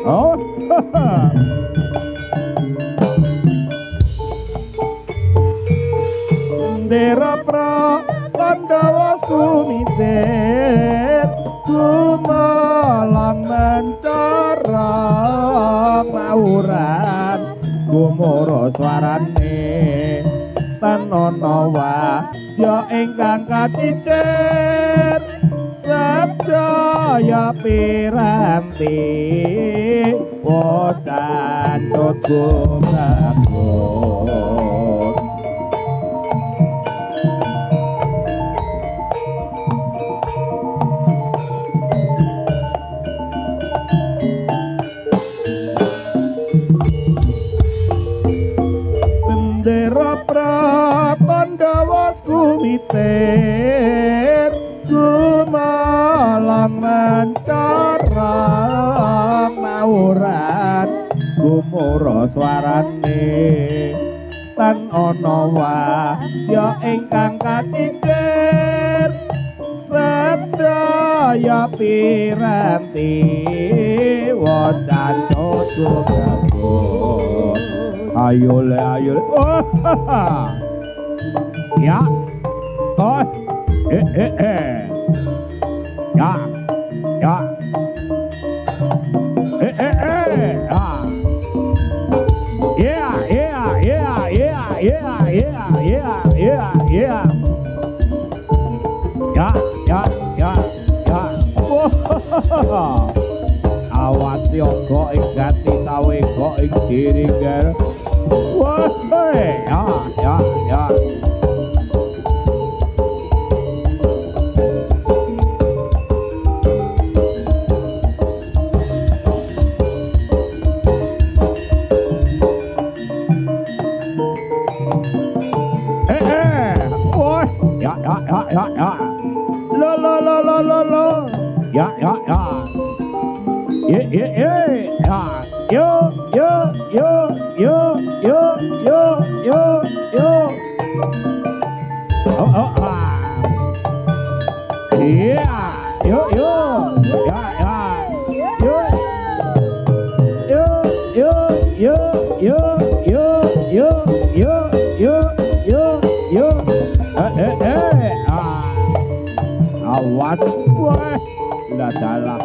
Oh, Dera pra Pandawa sumiter Gumalang mencara mauran Gumoro swarane Tanonawa ya ingkang kacicir Sabdaya piranti Wocan tutku bagus Bendera prapandawas kumiter Gumalang mencara mauran Gumoro swarane Tan ana wahya ingkang kacicir Sedaya piranti Wocan tutku bagus Ayo le oh ya oh ya ya ah yeah yeah yeah yeah yeah yeah yeah yeah yeah ya ya ya ya oh awas yoga ing gati sawega ing diringger wah ya ya ya ya lo ya ya ya ye ya yo oh yeah yo ya yo awas wah udah dalam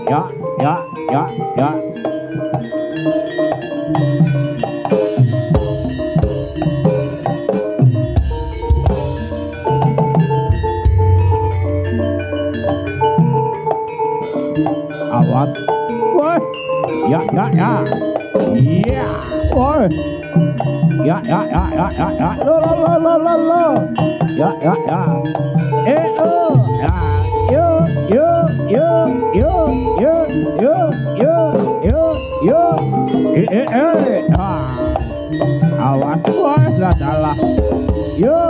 ya awas wah ya iya wah ya lo ya oh ya yo awas wah lah salah yo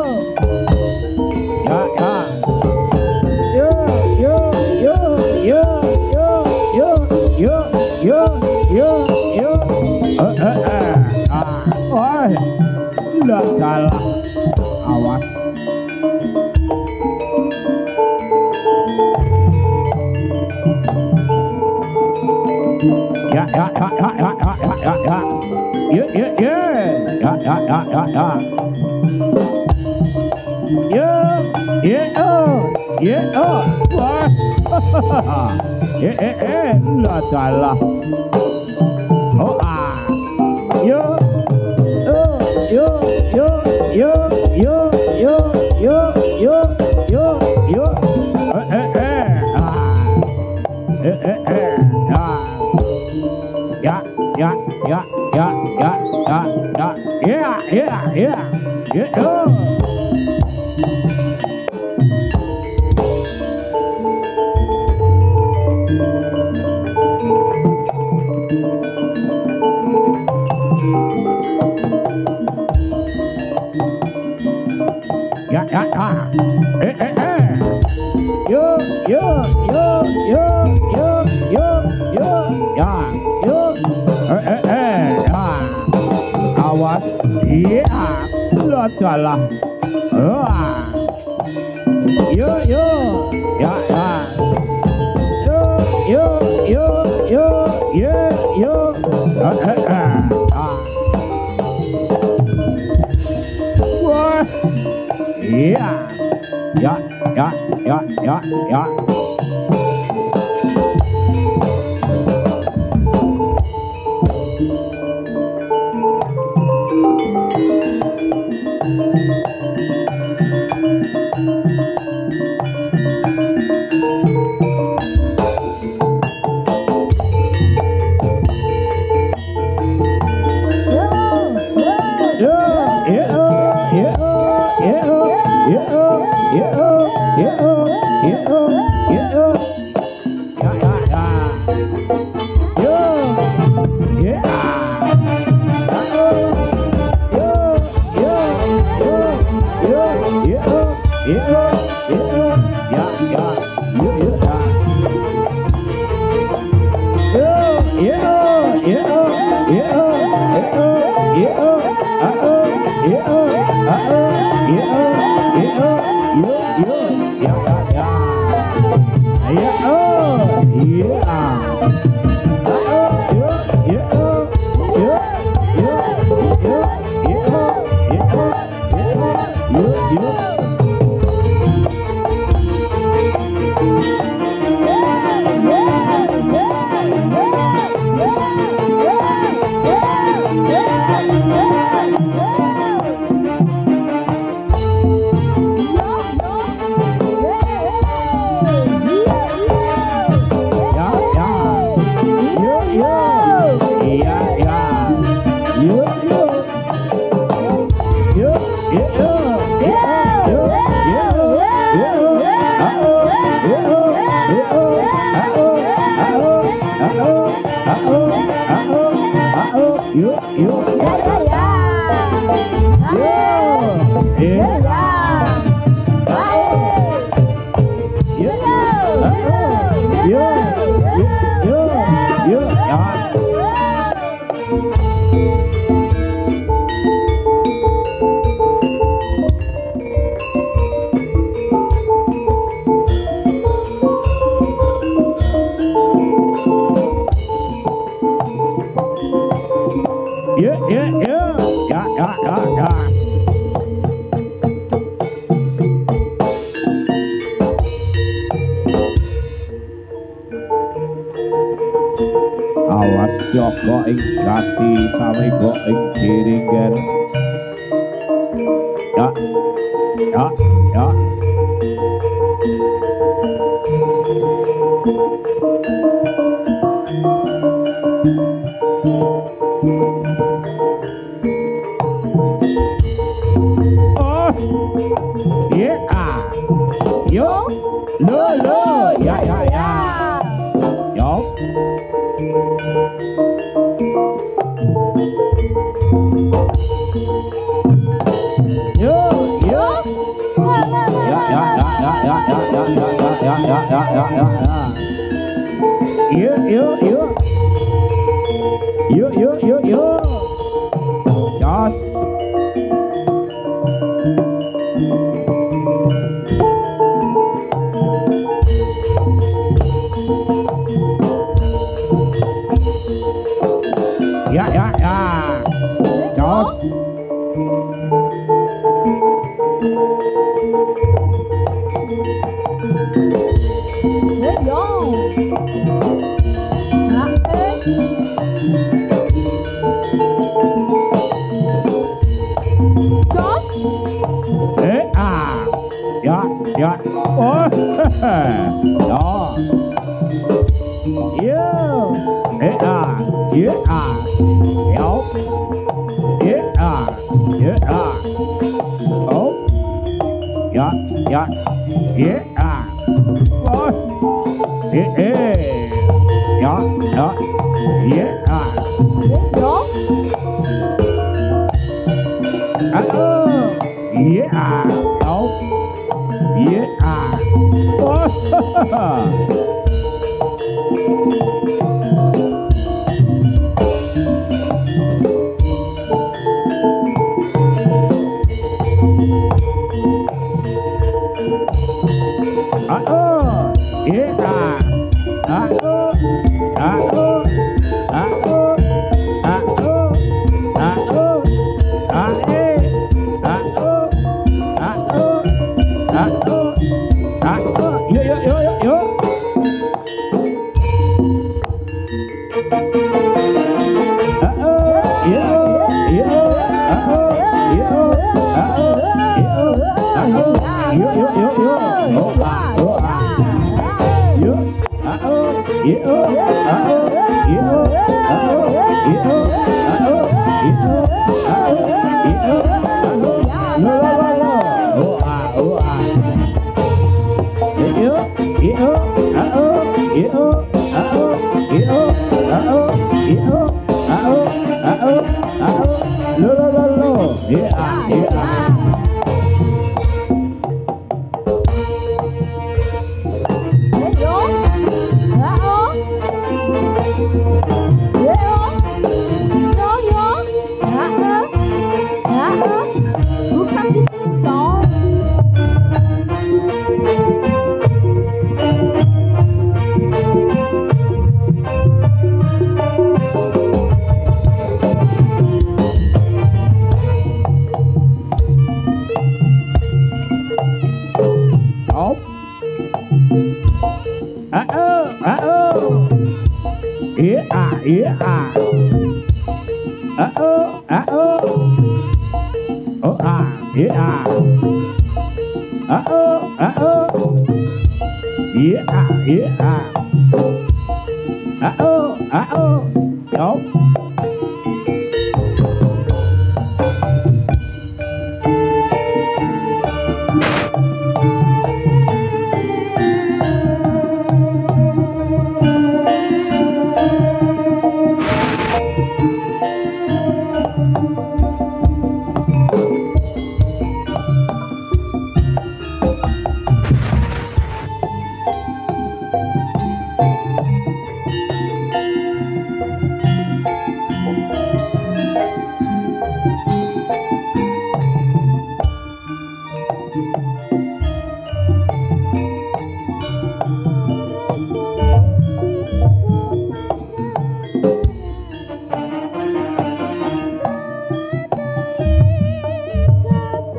ya wah lah salah awas ya wah lah salah oh awas iya lo salah yo ya Joko ing gati samego ing diringger ya oh yeah yo lo ya yo Yo. Jos. Ya. Jos. Ya. Oh. Đó. Yo. Yo. Oh. Ya. Oh.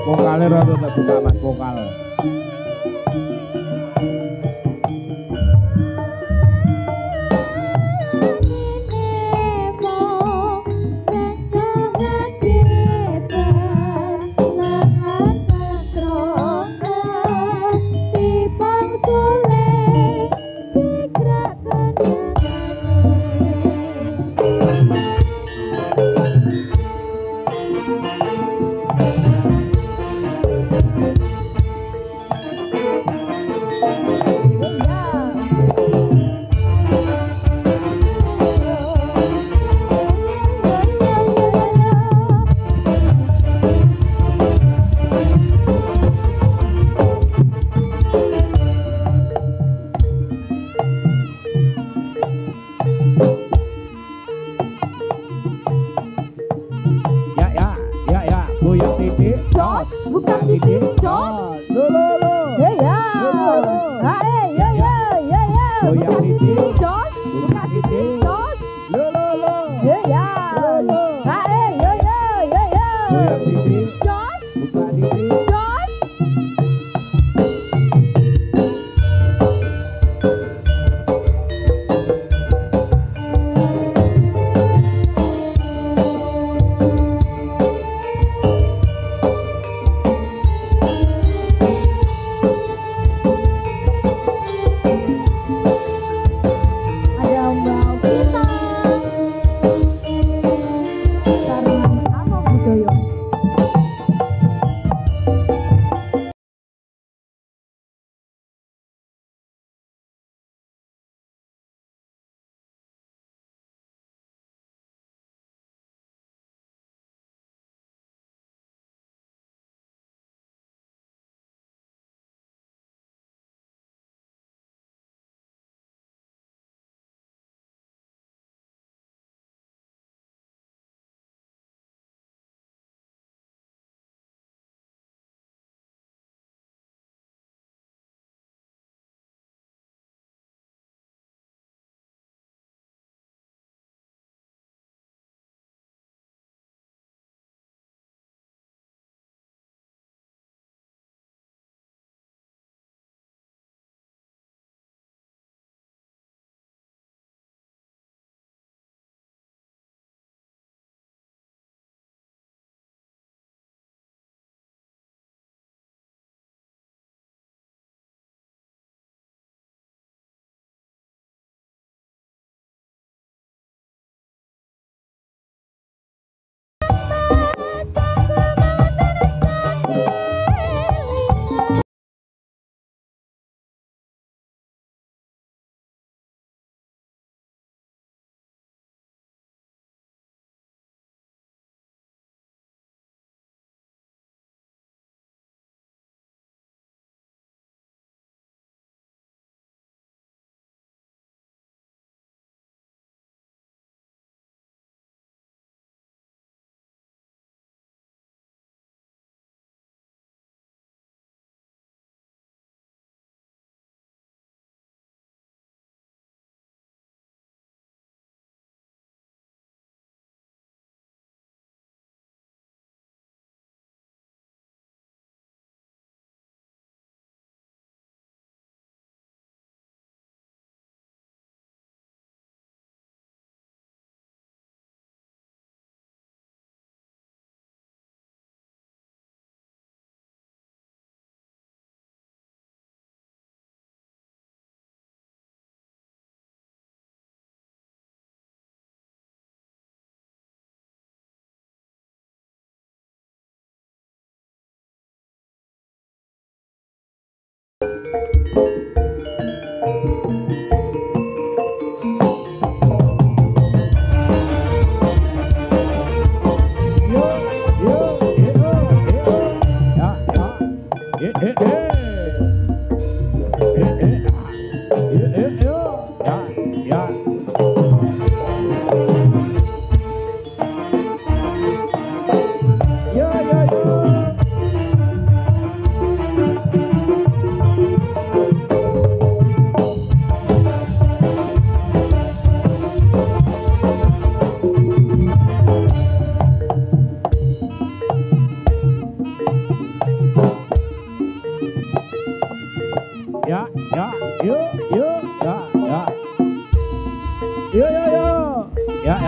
Vokalnya rada tak buka mas vokal.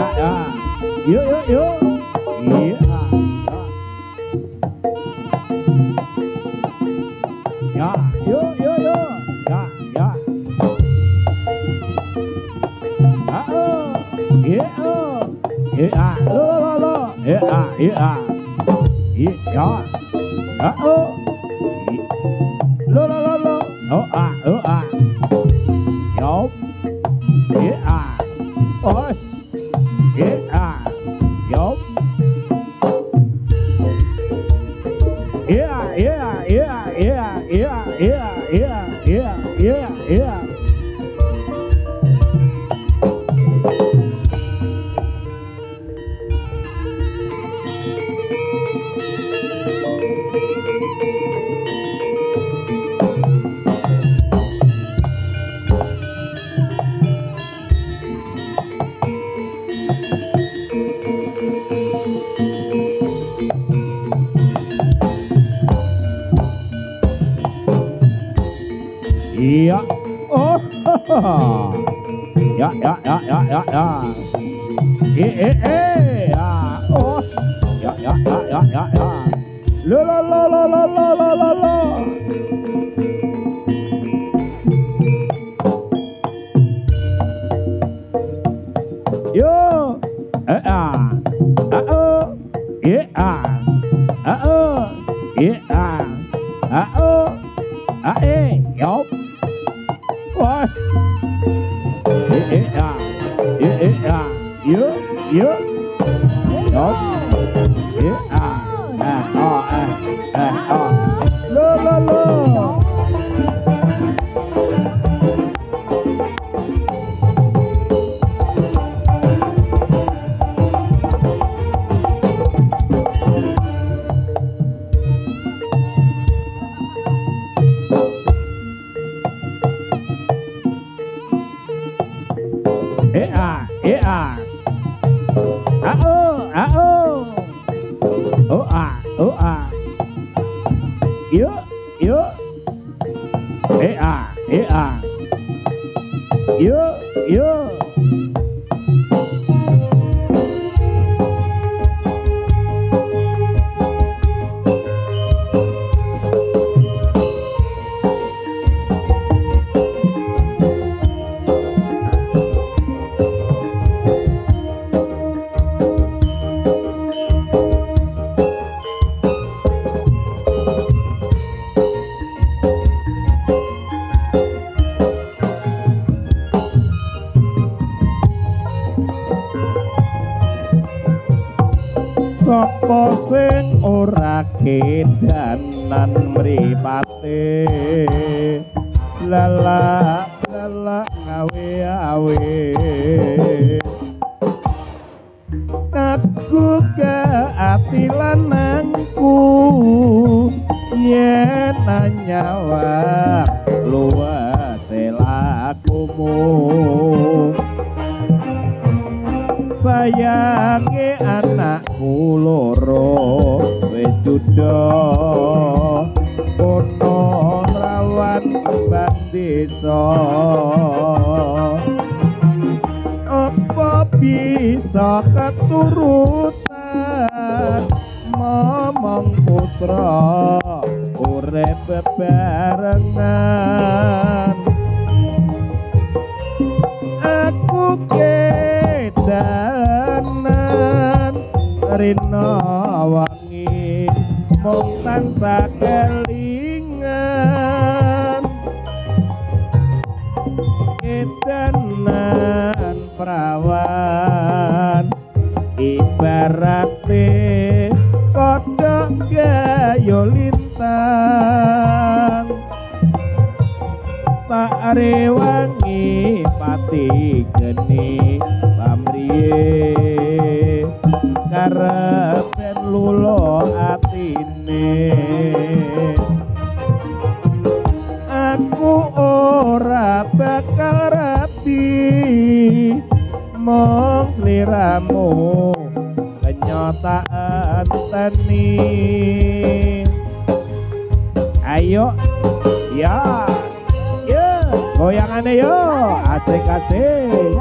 Yuk, yuk, yuk. Iya. Ya, yuk, yuk, yuk. Ya, ya. Iya. Iya, lo. Iya, iya. Iya. Lo. Oh, Yo. Iya. Oh. Iya. Yo. Yeah. Iya. Oh. Ya. Ya. Oh. Ya. Lo. Yo. Yo. What? You. Nope. Lo. Yo. Sapa sing ora kedanan mripate lala ngawe aku ke ati lanangku yen nyawa luwase lakumu sayange anakku loro wis duda ono rawan ban desa apa bisa keturutan momong putra urip bebarengan aku kedanan rina wangi mung tansah kelingan kedanan prawan ibarate kodhok gayo lintang tak rewangi pati geni pamriye karepen lulo atine aku ora bakal rapi mong sliramu kenyataan tani ayo ya goyangannya yo asik-asik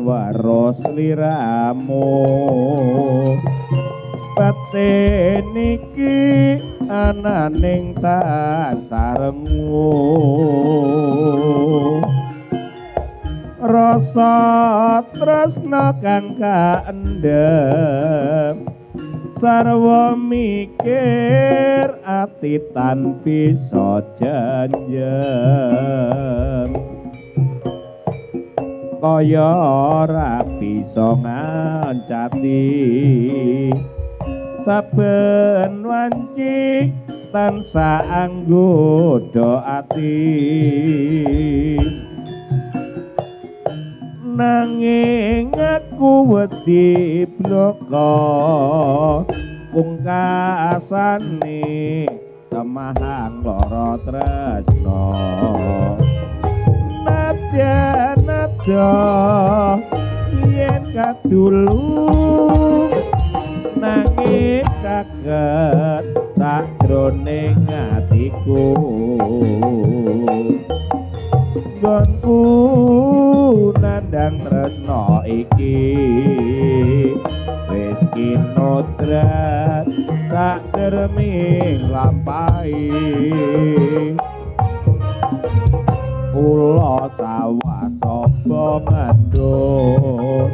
weruh sliramu pete niki ananing tasarengmu rasa tresna kang kaendhem sarwa mikir ati tan bisa janjem kaya ora bisa ngancati saben wanci tansah anggodo ati nanging aku wedi bloko pungkasane temahang lara tresna nadyan nada yen kadulu nanging kaget sajroning atiku gonku nandang tresna iki wis kinodrat saderming lampahi kula sawah sapa ngandhut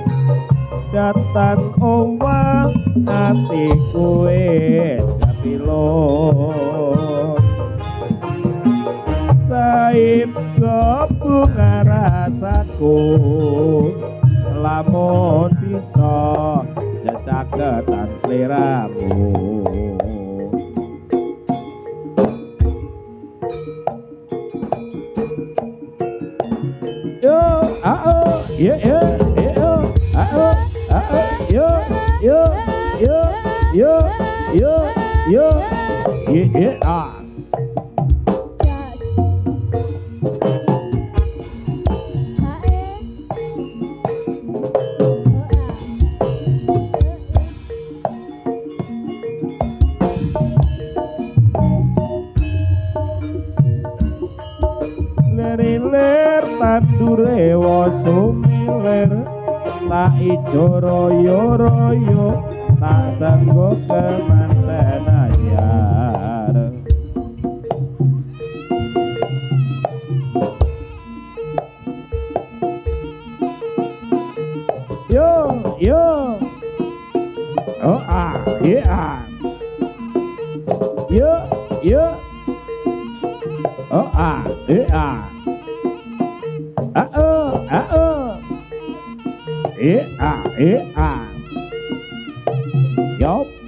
datan owah atiku wis kapilon saib bunga rasaku lamun bisa jacaketan sliramu yo yo yo yo yo yo yo yo yo yo ler tandure sumiler tak ijo royo-royo tak sanggo kemanten anyar yo yo yeah yo yo yeah Yup.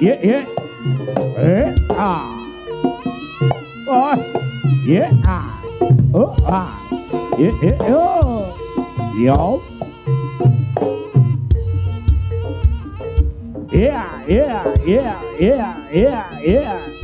Yeah. Oh, yeah. Oh, yeah. Oh, yo. Yeah.